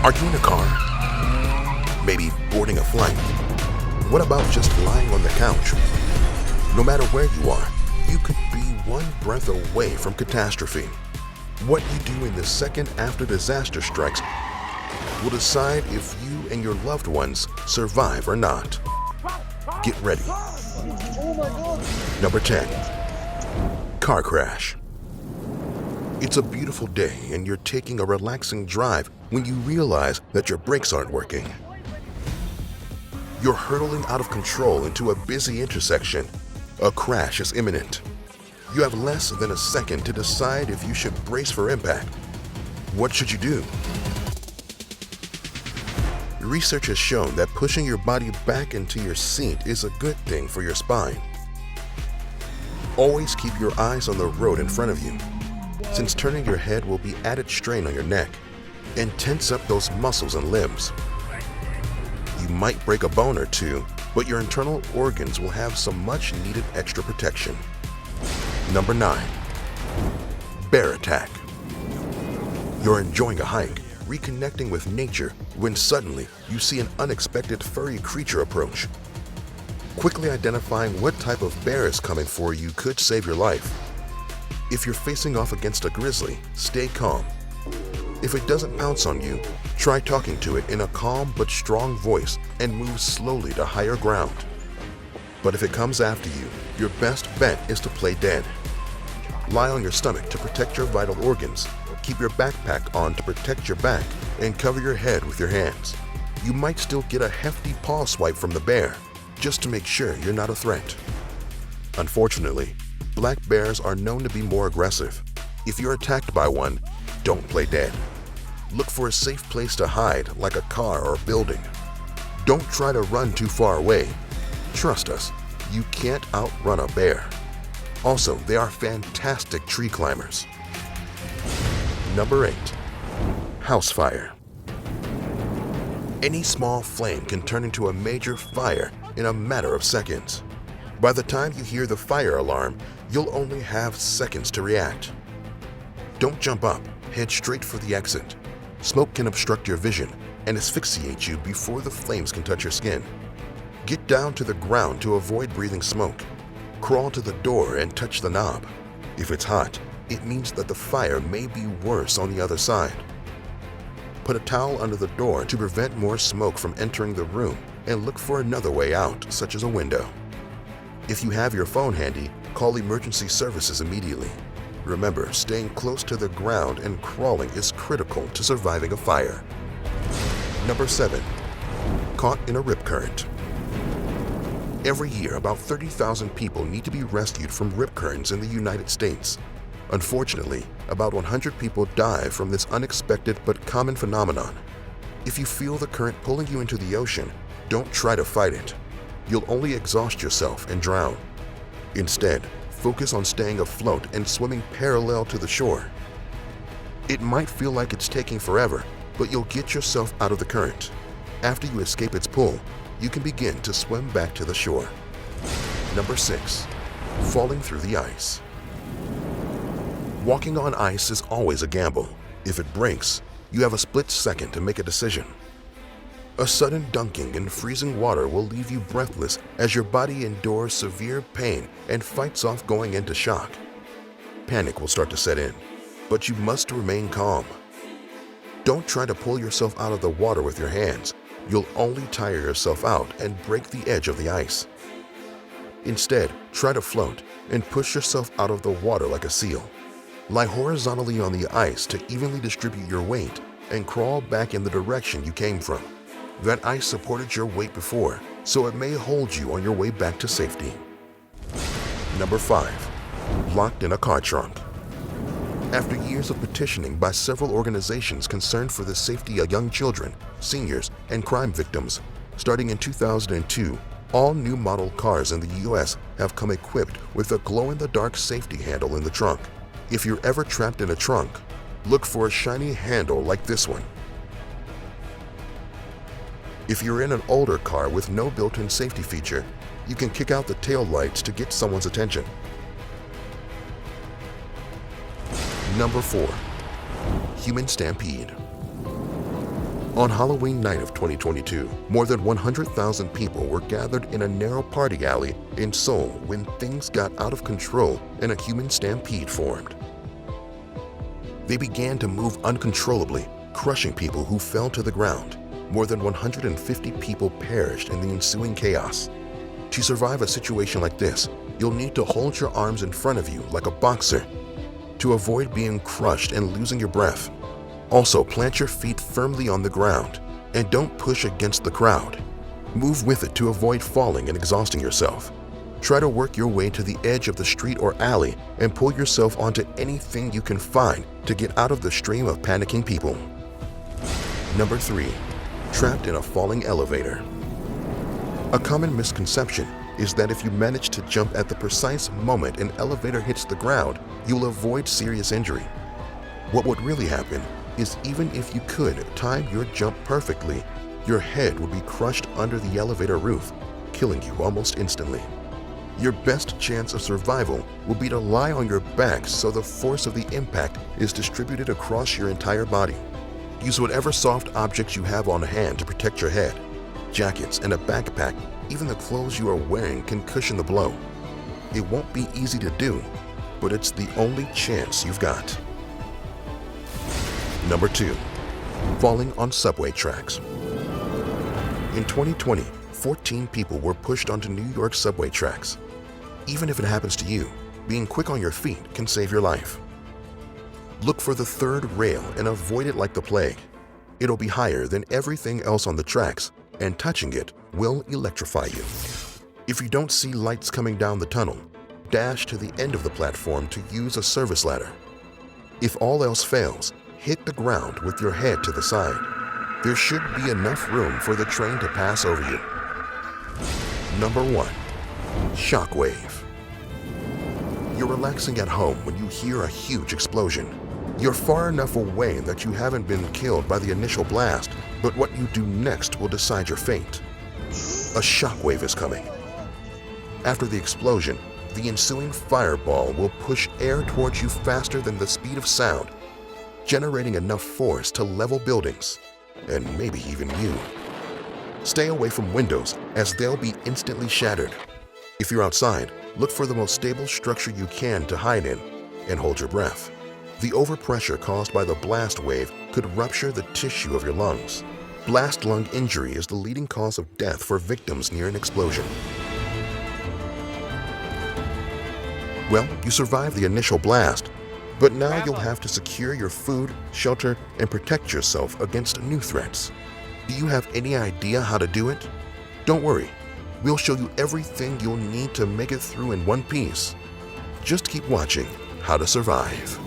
Are you in a car? Maybe boarding a flight? What about just lying on the couch? No matter where you are, you could be one breath away from catastrophe. What you do in the second after disaster strikes will decide if you and your loved ones survive or not. Get ready. Number 10. Car crash. It's a beautiful day and you're taking a relaxing drive when you realize that your brakes aren't working. You're hurtling out of control into a busy intersection. A crash is imminent. You have less than a second to decide if you should brace for impact. What should you do? Research has shown that pushing your body back into your seat is a good thing for your spine. Always keep your eyes on the road in front of you, since turning your head will be added strain on your neck, and tense up those muscles and limbs. You might break a bone or two, but your internal organs will have some much needed extra protection. Number 9. Bear attack. You're enjoying a hike, reconnecting with nature, when suddenly you see an unexpected furry creature approach. Quickly identifying what type of bear is coming for you could save your life. If you're facing off against a grizzly, stay calm. If it doesn't pounce on you, try talking to it in a calm but strong voice and move slowly to higher ground. But if it comes after you, your best bet is to play dead. Lie on your stomach to protect your vital organs. Keep your backpack on to protect your back and cover your head with your hands. You might still get a hefty paw swipe from the bear, just to make sure you're not a threat. Unfortunately, black bears are known to be more aggressive. If you're attacked by one, don't play dead. Look for a safe place to hide, like a car or a building. Don't try to run too far away. Trust us, you can't outrun a bear. Also, they are fantastic tree climbers. Number 8. House fire. Any small flame can turn into a major fire in a matter of seconds. By the time you hear the fire alarm, you'll only have seconds to react. Don't jump up, head straight for the exit. Smoke can obstruct your vision and asphyxiate you before the flames can touch your skin. Get down to the ground to avoid breathing smoke. Crawl to the door and touch the knob. If it's hot, it means that the fire may be worse on the other side. Put a towel under the door to prevent more smoke from entering the room and look for another way out, such as a window. If you have your phone handy, call emergency services immediately. Remember, staying close to the ground and crawling is critical to surviving a fire. Number 7. Caught in a rip current. Every year, about 30,000 people need to be rescued from rip currents in the United States. Unfortunately, about 100 people die from this unexpected but common phenomenon. If you feel the current pulling you into the ocean, don't try to fight it. You'll only exhaust yourself and drown. Instead, focus on staying afloat and swimming parallel to the shore. It might feel like it's taking forever, but you'll get yourself out of the current. After you escape its pull, you can begin to swim back to the shore. Number 6. Falling through the ice. Walking on ice is always a gamble. If it breaks, you have a split second to make a decision. A sudden dunking in freezing water will leave you breathless as your body endures severe pain and fights off going into shock. Panic will start to set in, but you must remain calm. Don't try to pull yourself out of the water with your hands. You'll only tire yourself out and break the edge of the ice. Instead, try to float and push yourself out of the water like a seal. Lie horizontally on the ice to evenly distribute your weight and crawl back in the direction you came from. That ice supported your weight before, so it may hold you on your way back to safety. Number 5. Locked in a car trunk. After years of petitioning by several organizations concerned for the safety of young children, seniors, and crime victims, starting in 2002, all new model cars in the US have come equipped with a glow-in-the-dark safety handle in the trunk. If you're ever trapped in a trunk, look for a shiny handle like this one. If you're in an older car with no built-in safety feature, you can kick out the tail lights to get someone's attention. Number 4. Human stampede. On Halloween night of 2022, more than 100,000 people were gathered in a narrow party alley in Seoul when things got out of control and a human stampede formed. They began to move uncontrollably, crushing people who fell to the ground. More than 150 people perished in the ensuing chaos. To survive a situation like this, you'll need to hold your arms in front of you like a boxer to avoid being crushed and losing your breath. Also, plant your feet firmly on the ground and don't push against the crowd. Move with it to avoid falling and exhausting yourself. Try to work your way to the edge of the street or alley and pull yourself onto anything you can find to get out of the stream of panicking people. Number 3. Trapped in a falling elevator. A common misconception is that if you manage to jump at the precise moment an elevator hits the ground, you'll avoid serious injury. What would really happen is even if you could time your jump perfectly, your head would be crushed under the elevator roof, killing you almost instantly. Your best chance of survival will be to lie on your back so the force of the impact is distributed across your entire body. Use whatever soft objects you have on hand to protect your head. Jackets and a backpack, even the clothes you are wearing can cushion the blow. It won't be easy to do, but it's the only chance you've got. Number 2. Falling on subway tracks. In 2020, 14 people were pushed onto New York subway tracks. Even if it happens to you, being quick on your feet can save your life. Look for the third rail and avoid it like the plague. It'll be higher than everything else on the tracks, and touching it will electrify you. If you don't see lights coming down the tunnel, dash to the end of the platform to use a service ladder. If all else fails, hit the ground with your head to the side. There should be enough room for the train to pass over you. Number 1. Shockwave. You're relaxing at home when you hear a huge explosion. You're far enough away that you haven't been killed by the initial blast, but what you do next will decide your fate. A shockwave is coming. After the explosion, the ensuing fireball will push air towards you faster than the speed of sound, generating enough force to level buildings, and maybe even you. Stay away from windows as they'll be instantly shattered. If you're outside, look for the most stable structure you can to hide in and hold your breath. The overpressure caused by the blast wave could rupture the tissue of your lungs. Blast lung injury is the leading cause of death for victims near an explosion. Well, you survived the initial blast, but now you'll have to secure your food, shelter, and protect yourself against new threats. Do you have any idea how to do it? Don't worry, we'll show you everything you'll need to make it through in one piece. Just keep watching How to Survive.